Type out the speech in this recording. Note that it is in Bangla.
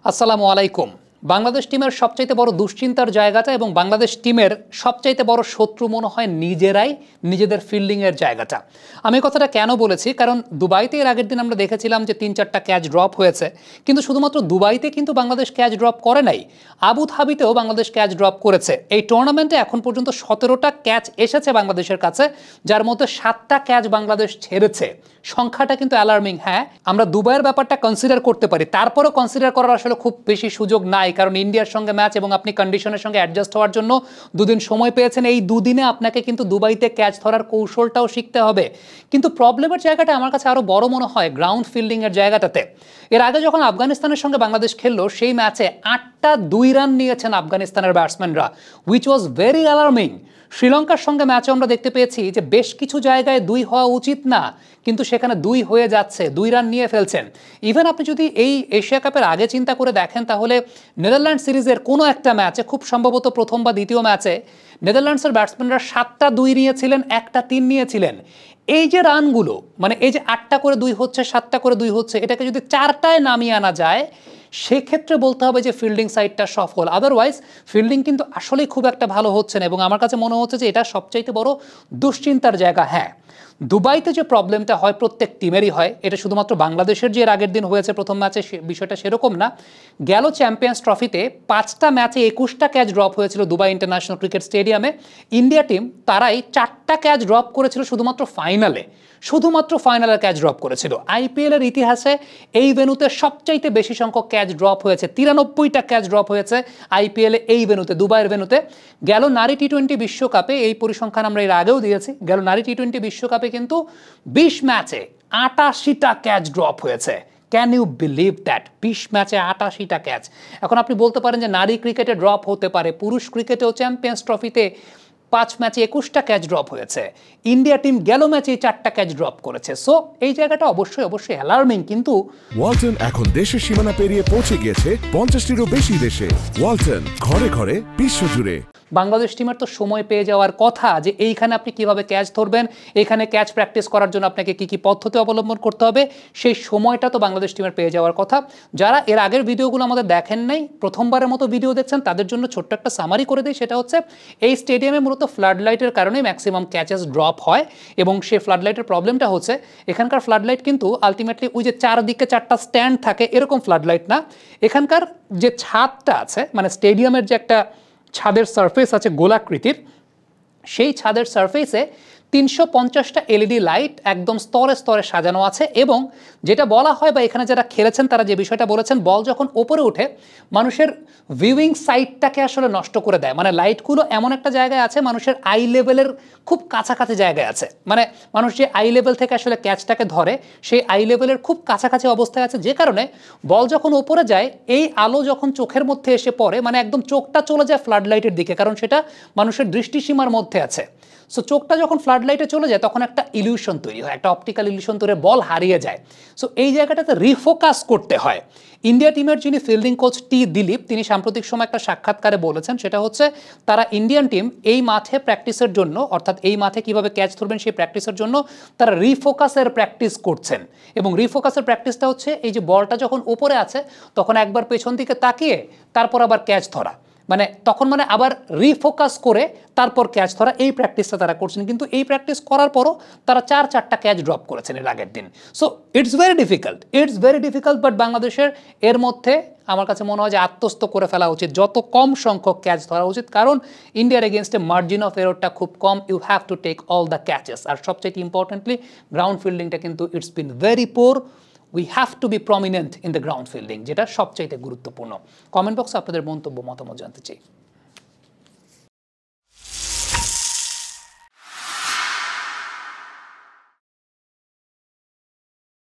আসসালামু আলাইকুম। বাংলাদেশ টিমের সবচাইতে বড় দুশ্চিন্তার জায়গাটা এবং বাংলাদেশ টিমের সবচাইতে বড় শত্রু মনে হয় নিজেরাই, নিজেদের ফিল্ডিংয়ের জায়গাটা। আমি কথাটা কেন বলেছি, কারণ দুবাইতে এর আগের দিন আমরা দেখেছিলাম যে ৩-৪টা ক্যাচ ড্রপ হয়েছে, কিন্তু শুধুমাত্র দুবাইতে কিন্তু বাংলাদেশ ক্যাচ ড্রপ করে নাই, আবুধাবিতেও বাংলাদেশ ক্যাচ ড্রপ করেছে। এই টুর্নামেন্টে এখন পর্যন্ত 17টা ক্যাচ এসেছে বাংলাদেশের কাছে, যার মধ্যে 7টা ক্যাচ বাংলাদেশ ছেড়েছে। সংখ্যাটা কিন্তু অ্যালার্মিং। হ্যাঁ, আমরা দুবাইয়ের ব্যাপারটা কনসিডার করতে পারি, তারপরও কনসিডার করার আসলে খুব বেশি সুযোগ নাই, কারণ ইন্ডিয়ার সঙ্গে ম্যাচ এবং আপনি কন্ডিশনের সঙ্গে অ্যাডজাস্ট হওয়ার জন্য দুদিন সময় পেয়েছেন। এই দুদিনে আপনাকে কিন্তু দুবাইতে ক্যাচ ধরার কৌশলটাও শিখতে হবে। কিন্তু প্রবলেমের জায়গাটা আমার কাছে আরও বড় মনে হয় গ্রাউন্ড ফিল্ডিংয়ের জায়গাটাতে। এর আগে যখন আফগানিস্তানের সঙ্গে বাংলাদেশ খেললো, সেই ম্যাচে 8টা 2 রান নিয়েছেন আফগানিস্তানের ব্যাটসম্যানরা, উইচ ওয়াজ ভেরি অ্যালার্মিং। শ্রীলঙ্কার সঙ্গে ম্যাচে আমরা দেখতে পেয়েছি যে বেশ কিছু জায়গায় 2 হওয়া উচিত না, কিন্তু সেখানে 2 হয়ে যাচ্ছে, 2 রান নিয়ে ফেলছেন। ইভেন আপনি যদি এই এশিয়া কাপের আগে চিন্তা করে দেখেন, তাহলে নেদারল্যান্ড সিরিজের কোনো একটা ম্যাচে, খুব সম্ভবত প্রথম বা দ্বিতীয় ম্যাচে, নেদারল্যান্ডসের ব্যাটসম্যানরা 7টা 2 নিয়েছিলেন, 1টা 3 নিয়েছিলেন। এই যে রানগুলো, মানে এই যে 8টা করে 2 হচ্ছে, 7টা করে 2 হচ্ছে, এটাকে যদি 4টায় নামিয়ে আনা যায়, সেক্ষেত্রে বলতে হবে যে ফিল্ডিং সাইডটা সফল। আদারওয়াইজ ফিল্ডিং কিন্তু আসলেই খুব একটা ভালো হচ্ছে না, এবং আমার কাছে মনে হচ্ছে যে এটা সবচাইতে বড় দুশ্চিন্তার জায়গা। হ্যাঁ, দুবাইতে যে প্রবলেমটা হয় প্রত্যেক টিমেরই হয়, এটা শুধুমাত্র বাংলাদেশের যে এর আগের দিন হয়েছে প্রথম ম্যাচে বিষয়টা সেরকম না। গেল চ্যাম্পিয়ন্স ট্রফিতে 5টা ম্যাচে 21টা ক্যাচ ড্রপ হয়েছিল দুবাই ইন্টারন্যাশনাল ক্রিকেট স্টেডিয়ামে। ইন্ডিয়া টিম তারাই 4টা ক্যাচ ড্রপ করেছিল শুধুমাত্র ফাইনালে, শুধুমাত্র ফাইনালের ক্যাচ ড্রপ করেছিল। আইপিএলের ইতিহাসে এই ভেন্যুতে সবচাইতে বেশি সংখ্যক ক্যাচ ড্রপ হয়েছে, 93টা ক্যাচ ড্রপ হয়েছে আইপিএলে এই ভেন্যুতে, দুবাইয়ের ভেন্যুতে। গেল নারী টি-20 বিশ্বকাপে, এই পরিসংখ্যান আমরা এর আগেও দিয়েছি, গেল নারী টি-20 বিশ্বকাপে কিন্তু 20 ম্যাচে 88টা ক্যাচ ড্রপ হয়েছে। Can you believe that? 20 ম্যাচে 88টা ক্যাচ। এখন আপনি বলতে পারেন যে নারী ক্রিকেটে ড্রপ হতে পারে, পুরুষ ক্রিকেটেও চ্যাম্পিয়ন্স ট্রফিতে 5 ম্যাচে 21টা ক্যাচ ড্রপ হয়েছে। ইন্ডিয়া টিম গেল ম্যাচে 4টা ক্যাচ ড্রপ করেছে। সো এই জায়গাটা অবশ্যই অ্যালার্মিং। কিন্তু ওয়ালটন এখন দেশের সীমানা পেরিয়ে পৌঁছে গিয়েছে 50টিরও বেশি দেশে। ওয়ালটন, ঘরে ঘরে, বিশ্বজুড়ে। বাংলাদেশ টিমের তো সময় পেয়ে যাওয়ার কথা যে এইখানে আপনি কিভাবে ক্যাচ ধরবেন, এখানে ক্যাচ প্র্যাকটিস করার জন্য আপনাকে কি কি পদ্ধতি অবলম্বন করতে হবে, সেই সময়টা তো বাংলাদেশ টিমের পেয়ে যাওয়ার কথা। যারা এর আগের ভিডিওগুলো আমাদের দেখেন নাই, প্রথমবারের মতো ভিডিও দেখছেন, তাদের জন্য ছোট্ট একটা সামারি করে দিই। সেটা হচ্ছে, এই স্টেডিয়ামে মূলত ফ্লাড লাইটের কারণে ম্যাক্সিমাম ক্যাচেস ড্রপ হয়, এবং সেই ফ্লাড লাইটের প্রবলেমটা হচ্ছে, এখানকার ফ্লাড লাইট কিন্তু আলটিমেটলি ওই যে 4 দিকে 4টা স্ট্যান্ড থাকে এরকম ফ্লাড লাইট না। এখানকার যে ছাদটা আছে, মানে স্টেডিয়ামের যে একটা ছাদের সারফেস আছে গোলাকৃতির, সেই ছাদের সারফেসে 350টা এলইডি লাইট একদম স্তরে স্তরে সাজানো আছে। এবং যেটা বলা হয়, বা এখানে যারা খেলেছেন তারা যে বিষয়টা বলেছেন, বল যখন ওপরে ওঠে মানুষের ভিউইং সাইটটাকে আসলে নষ্ট করে দেয়। মানে লাইটগুলো এমন একটা জায়গায় আছে, মানুষের আই লেভেলের খুব কাছাকাছি জায়গায় আছে, মানে মানুষ যে আই লেভেল থেকে আসলে ক্যাচটাকে ধরে, সেই আই লেভেলের খুব কাছাকাছি অবস্থায় আছে, যে কারণে বল যখন ওপরে যায়, এই আলো যখন চোখের মধ্যে এসে পড়ে, মানে একদম চোখটা চলে যায় ফ্লাড লাইটের দিকে, কারণ সেটা মানুষের দৃষ্টিসীমার মধ্যে আছে। সো চোখটা যখন ফ্লাড লাইটে চলে যায়, তখন একটা ইলিউশন তৈরি হয়, একটা অপটিক্যাল ইলিউশন তৈরি, বল হারিয়ে যায়। সো এই জায়গাটাতে রিফোকাস করতে হয়। ইন্ডিয়া টিমের যিনি ফিল্ডিং কোচ টি দিলীপ, তিনি সাম্প্রতিক সময় একটা সাক্ষাৎকারে বলেছেন, সেটা হচ্ছে তারা ইন্ডিয়ান টিম এই মাঠে প্র্যাকটিসের জন্য, অর্থাৎ এই মাঠে কিভাবে ক্যাচ ধরবেন সেই প্র্যাকটিসের জন্য তারা রিফোকাসের প্র্যাকটিস করছেন। এবং রিফোকাসের প্র্যাকটিসটা হচ্ছে, এই যে বলটা যখন উপরে আছে, তখন একবার পেছন দিকে তাকিয়ে তারপর আবার ক্যাচ ধরা, মানে তখন মানে আবার রিফোকাস করে তারপর ক্যাচ ধরা, এই প্র্যাকটিসটা তারা করছেন। কিন্তু এই প্র্যাকটিস করার পরও তারা 4-4টা ক্যাচ ড্রপ করেছেন এর আগের দিন। So it's very difficult, but বাংলাদেশের এর মধ্যে আমার কাছে মনে হয় যে আত্মস্থ করে ফেলা উচিত, যত কম সংখ্যক ক্যাচ ধরা উচিত, কারণ ইন্ডিয়ার এগেনস্টে মার্জিন অফ এররটা খুব কম। You have to take all the catches. আর সবচেয়ে ইম্পর্টেন্টলি গ্রাউন্ড ফিল্ডিংটা কিন্তু it's been very poor. We have to be prominent in the ground fielding, যেটা সবচাইতে গুরুত্বপূর্ণ। কমেন্ট বক্সে আপনাদের মন্তব্য মতামত জানতে চাই।